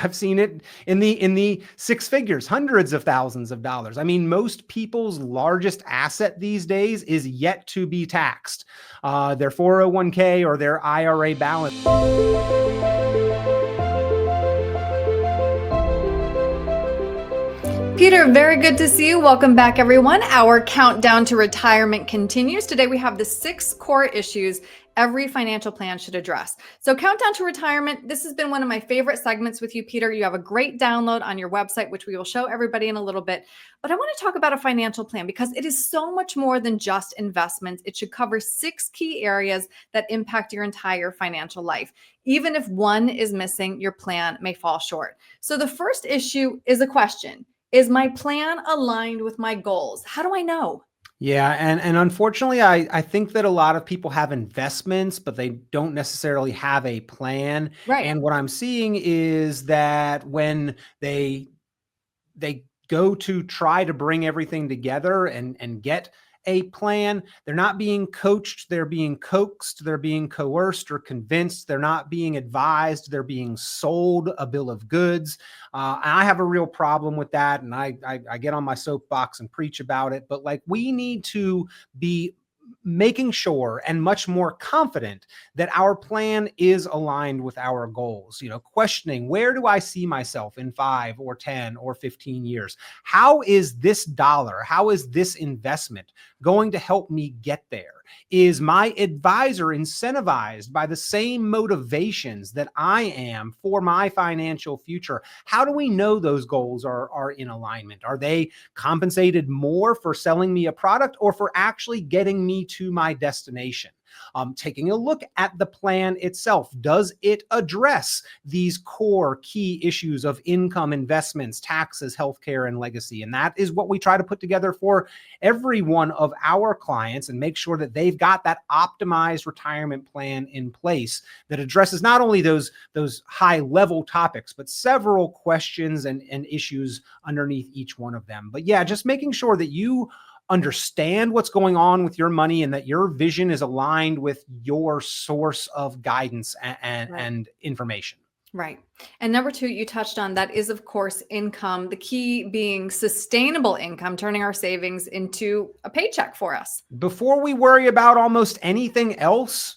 I've seen it in the six figures, hundreds of thousands of dollars. I mean, most people's largest asset these days is yet to be taxed. Their 401k or their IRA balance. Peter, very good to see you. Welcome back, everyone. Our countdown to retirement continues. Today, we have the 6 core issues every financial plan should address. So, countdown to retirement, this has been one of my favorite segments with you, Peter. You have a great download on your website, which we will show everybody in a little bit. But I want to talk about a financial plan because it is so much more than just investments. It should cover 6 key areas that impact your entire financial life. Even if one is missing, your plan may fall short. So, the first issue is a question. Is my plan aligned with my goals? How do I know? Yeah, and unfortunately, I think that a lot of people have investments, but they don't necessarily have a plan. Right. And what I'm seeing is that when they go to try to bring everything together and get a plan, they're not being coached, they're being coaxed, they're being coerced or convinced, they're not being advised, they're being sold a bill of goods. I have a real problem with that, and I get on my soapbox and preach about it, but like, we need to be making sure and much more confident that our plan is aligned with our goals. Questioning, where do I see myself in 5 or 10 or 15 years? How is this dollar, how is this investment going to help me get there? Is my advisor incentivized by the same motivations that I am for my financial future? How do we know those goals are in alignment? Are they compensated more for selling me a product or for actually getting me to my destination? Taking a look at the plan itself. Does it address these core key issues of income, investments, taxes, healthcare, and legacy? And that is what we try to put together for every one of our clients and make sure that they've got that optimized retirement plan in place that addresses not only those high level topics, but several questions and issues underneath each one of them. But yeah, just making sure that you understand what's going on with your money and that your vision is aligned with your source of guidance and information. Right. And number 2, you touched on that is, of course, income, the key being sustainable income, turning our savings into a paycheck for us. Before we worry about almost anything else,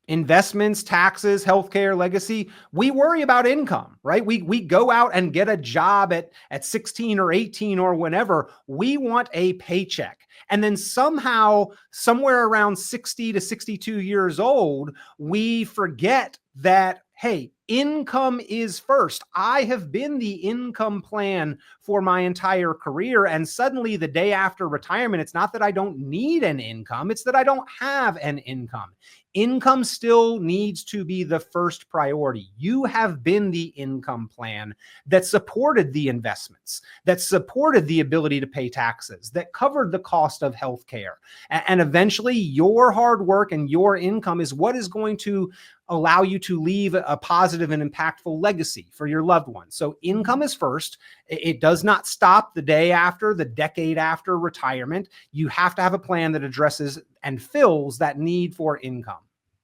investments, taxes, healthcare, legacy, we worry about income, right? We go out and get a job at 16 or 18 or whenever. We want a paycheck. And then somehow, somewhere around 60 to 62 years old, we forget that, hey, income is first. I have been the income plan for my entire career. And suddenly the day after retirement, it's not that I don't need an income, it's that I don't have an income. Income still needs to be the first priority. You have been the income plan that supported the investments, that supported the ability to pay taxes, that covered the cost of healthcare. And eventually your hard work and your income is what is going to allow you to leave a positive and impactful legacy for your loved ones. So income is first. It does not stop the day after, the decade after retirement. You have to have a plan that addresses and fills that need for income.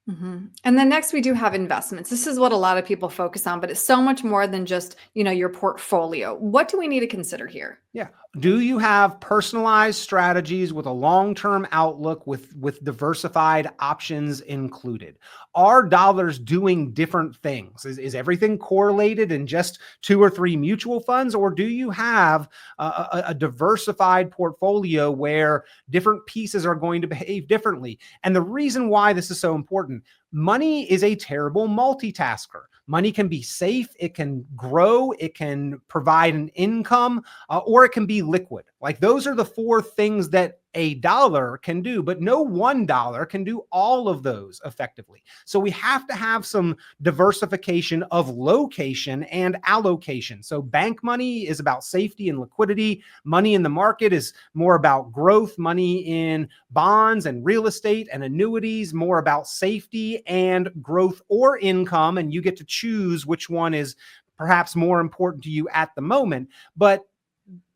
Mm-hmm. And then next we do have investments. This is what a lot of people focus on, but it's so much more than just, your portfolio. What do we need to consider here? Yeah. Do you have personalized strategies with a long-term outlook with diversified options included? Are dollars doing different things? Is everything correlated in just 2 or 3 mutual funds? Or do you have a diversified portfolio where different pieces are going to behave differently? And the reason why this is so important, money is a terrible multitasker. Money can be safe, it can grow, it can provide an income, or it can be liquid. Like, those are the 4 things that a dollar can do, but no one dollar can do all of those effectively. So we have to have some diversification of location and allocation. So bank money is about safety and liquidity. Money in the market is more about growth. Money in bonds and real estate and annuities, more about safety and growth or income. And you get to choose which one is perhaps more important to you at the moment. But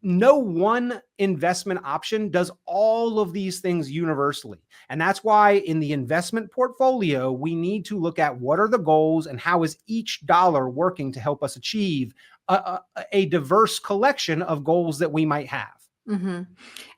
no one investment option does all of these things universally. And that's why in the investment portfolio, we need to look at what are the goals and how is each dollar working to help us achieve a diverse collection of goals that we might have. Mm-hmm.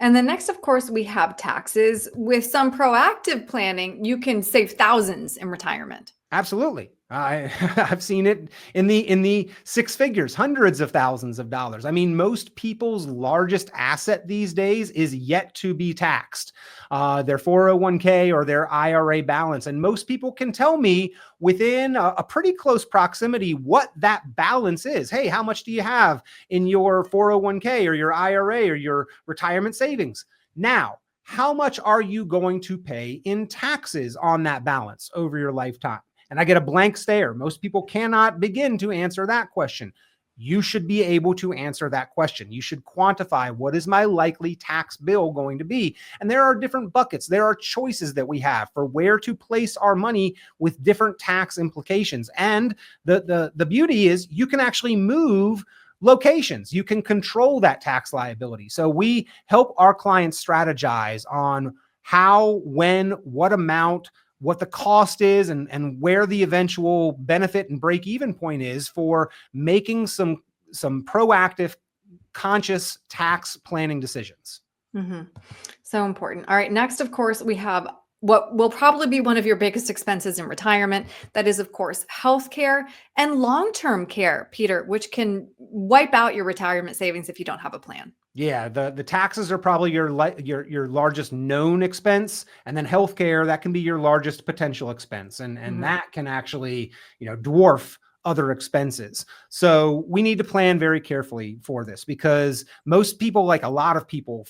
And then next, of course, we have taxes. With some proactive planning, you can save thousands in retirement. Absolutely. I've seen it in the six figures, hundreds of thousands of dollars. I mean, most people's largest asset these days is yet to be taxed, their 401k or their IRA balance. And most people can tell me within a pretty close proximity what that balance is. Hey, how much do you have in your 401k or your IRA or your retirement savings? Now, how much are you going to pay in taxes on that balance over your lifetime? And I get a blank stare. Most people cannot begin to answer that question. You should be able to answer that question. You should quantify, what is my likely tax bill going to be? And there are different buckets. There are choices that we have for where to place our money with different tax implications. And the beauty is you can actually move locations. You can control that tax liability. So we help our clients strategize on how, when, what amount, what the cost is, and where the eventual benefit and break even point is for making some proactive, conscious tax planning decisions. Mm-hmm. So important. All right. Next, of course, we have what will probably be one of your biggest expenses in retirement. That is, of course, healthcare and long-term care, Peter, which can wipe out your retirement savings if you don't have a plan. Yeah, the taxes are probably your largest known expense, and then healthcare, that can be your largest potential expense, and that can actually, dwarf other expenses. So we need to plan very carefully for this, because most people, like a lot of people,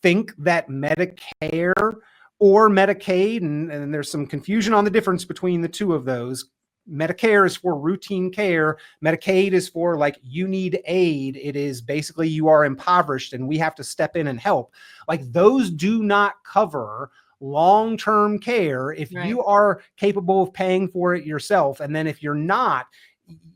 think that Medicare or Medicaid, and there's some confusion on the difference between the two of those. Medicare is for routine care. Medicaid is for, like, you need aid. It is basically you are impoverished and we have to step in and help. Like, those do not cover long-term care if you are capable of paying for it yourself. And then if you're not,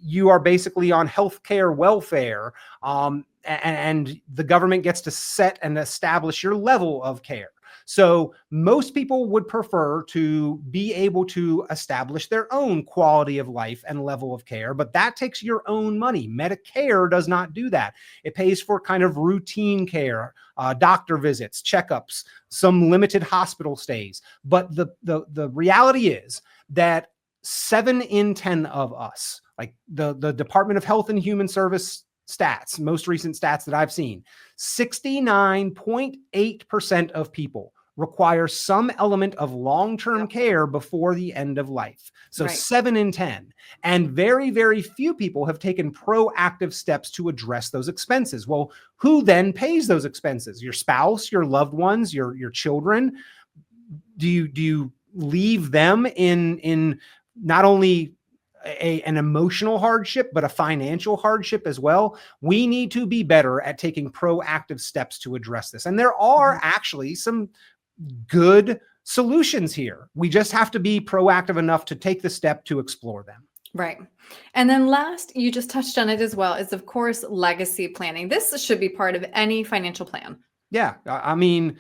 you are basically on healthcare welfare. And the government gets to set and establish your level of care. So most people would prefer to be able to establish their own quality of life and level of care, but that takes your own money. Medicare does not do that. It pays for kind of routine care, doctor visits, checkups, some limited hospital stays. But the reality is that 7 in 10 of us, like the Department of Health and Human Service stats, most recent stats that I've seen, 69.8% of people require some element of long-term care before the end of life. So 7 in 10. And very, very few people have taken proactive steps to address those expenses. Well, who then pays those expenses? Your spouse, your loved ones, your children? Do you leave them in not only an emotional hardship, but a financial hardship as well? We need to be better at taking proactive steps to address this. And there are actually some good solutions here. We just have to be proactive enough to take the step to explore them. Right. And then last, you just touched on it as well, is of course legacy planning. This should be part of any financial plan. Yeah. I mean,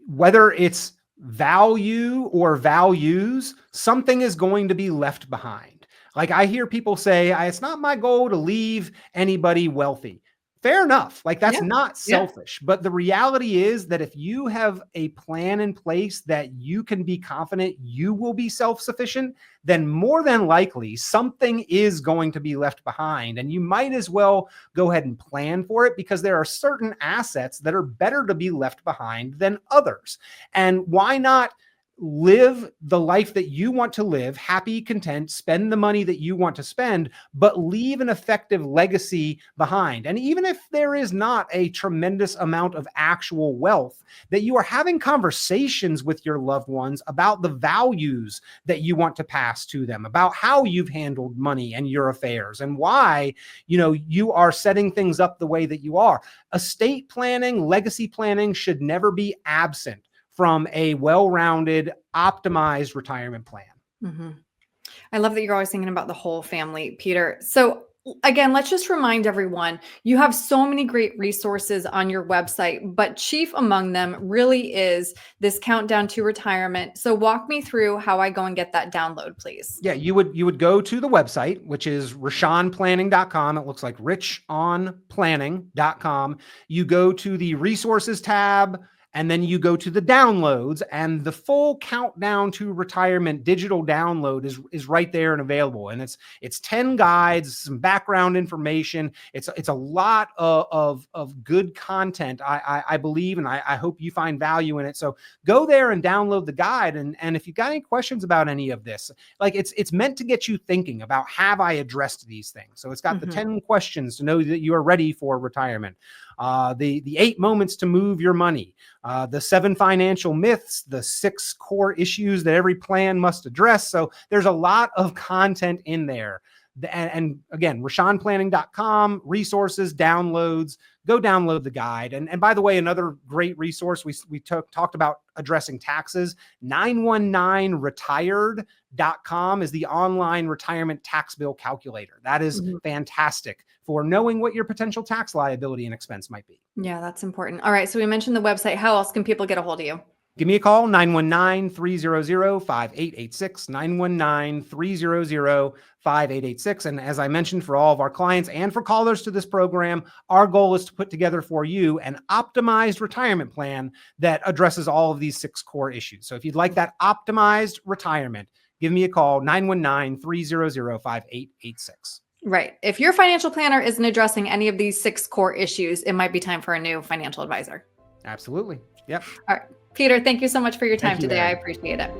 whether it's value or values, something is going to be left behind. Like, I hear people say, it's not my goal to leave anybody wealthy. Fair enough. Like, that's not selfish. But the reality is that if you have a plan in place that you can be confident you will be self-sufficient, then more than likely something is going to be left behind. And you might as well go ahead and plan for it, because there are certain assets that are better to be left behind than others. And why not live the life that you want to live, happy, content, spend the money that you want to spend, but leave an effective legacy behind. And even if there is not a tremendous amount of actual wealth, that you are having conversations with your loved ones about the values that you want to pass to them, about how you've handled money and your affairs, and why, you are setting things up the way that you are. Estate planning, legacy planning should never be absent from a well-rounded, optimized retirement plan. I love that you're always thinking about the whole family, Peter. So Again, let's just remind everyone, you have so many great resources on your website, but chief among them really is this countdown to retirement. So walk me through how I go and get that download, please. Yeah, you would go to the website, which is richonplanning.com. It looks like richonplanning.com. You go to the resources tab, and then you go to the downloads, and the full countdown to retirement digital download is right there and available. And it's 10 guides, some background information. It's a lot of good content, I believe, and I hope you find value in it. So go there and download the guide. And if you've got any questions about any of this, like it's meant to get you thinking about, have I addressed these things? So it's got the 10 questions to know that you are ready for retirement. The 8 moments to move your money, the 7 financial myths, the 6 core issues that every plan must address. So there's a lot of content in there. And again, richonplanning.com, resources, downloads, go download the guide. And by the way, another great resource, we talked about addressing taxes. 919retired.com is the online retirement tax bill calculator. That is fantastic for knowing what your potential tax liability and expense might be. Yeah, that's important. All right. So we mentioned the website. How else can people get a hold of you? Give me a call, 919-300-5886, 919-300-5886. And as I mentioned, for all of our clients and for callers to this program, our goal is to put together for you an optimized retirement plan that addresses all of these 6 core issues. So if you'd like that optimized retirement, give me a call, 919-300-5886. Right. If your financial planner isn't addressing any of these 6 core issues, it might be time for a new financial advisor. Absolutely. Yep. All right. Peter, thank you so much for your time today. Erin. I appreciate it.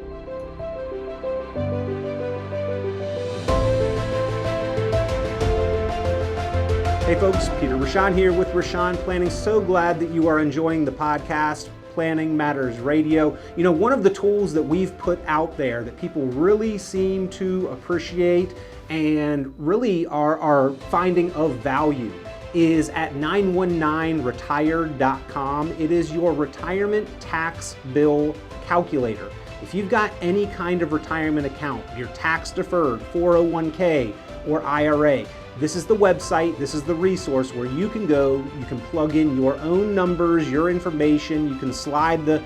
Hey folks, Peter Richon here with Richon Planning. So glad that you are enjoying the podcast, Planning Matters Radio. You know, one of the tools that we've put out there that people really seem to appreciate and really are finding of value is at 919retired.com. It is your retirement tax bill calculator. If you've got any kind of retirement account, your tax deferred 401k or IRA, this is the website, this is the resource where you can go, you can plug in your own numbers, your information, you can slide the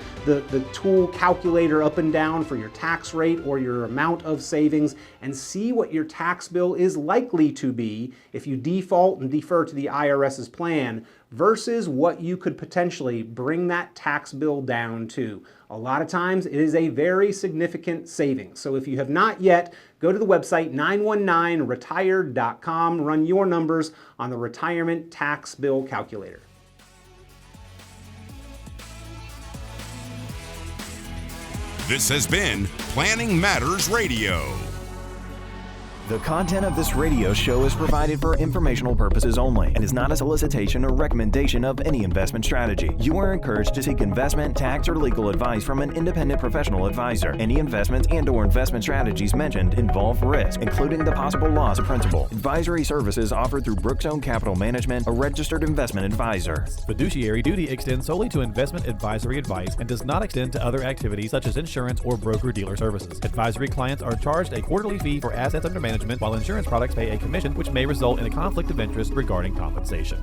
tool calculator up and down for your tax rate or your amount of savings and see what your tax bill is likely to be if you default and defer to the IRS's plan versus what you could potentially bring that tax bill down to. A lot of times it is a very significant savings. So if you have not yet, go to the website 919retired.com, run your numbers on the retirement tax bill calculator. This has been Planning Matters Radio. The content of this radio show is provided for informational purposes only and is not a solicitation or recommendation of any investment strategy. You are encouraged to seek investment, tax, or legal advice from an independent professional advisor. Any investments and/or investment strategies mentioned involve risk, including the possible loss of principal. Advisory services offered through Brookzone Capital Management, a registered investment advisor. Fiduciary duty extends solely to investment advisory advice and does not extend to other activities such as insurance or broker-dealer services. Advisory clients are charged a quarterly fee for assets under management, while insurance products pay a commission, which may result in a conflict of interest regarding compensation.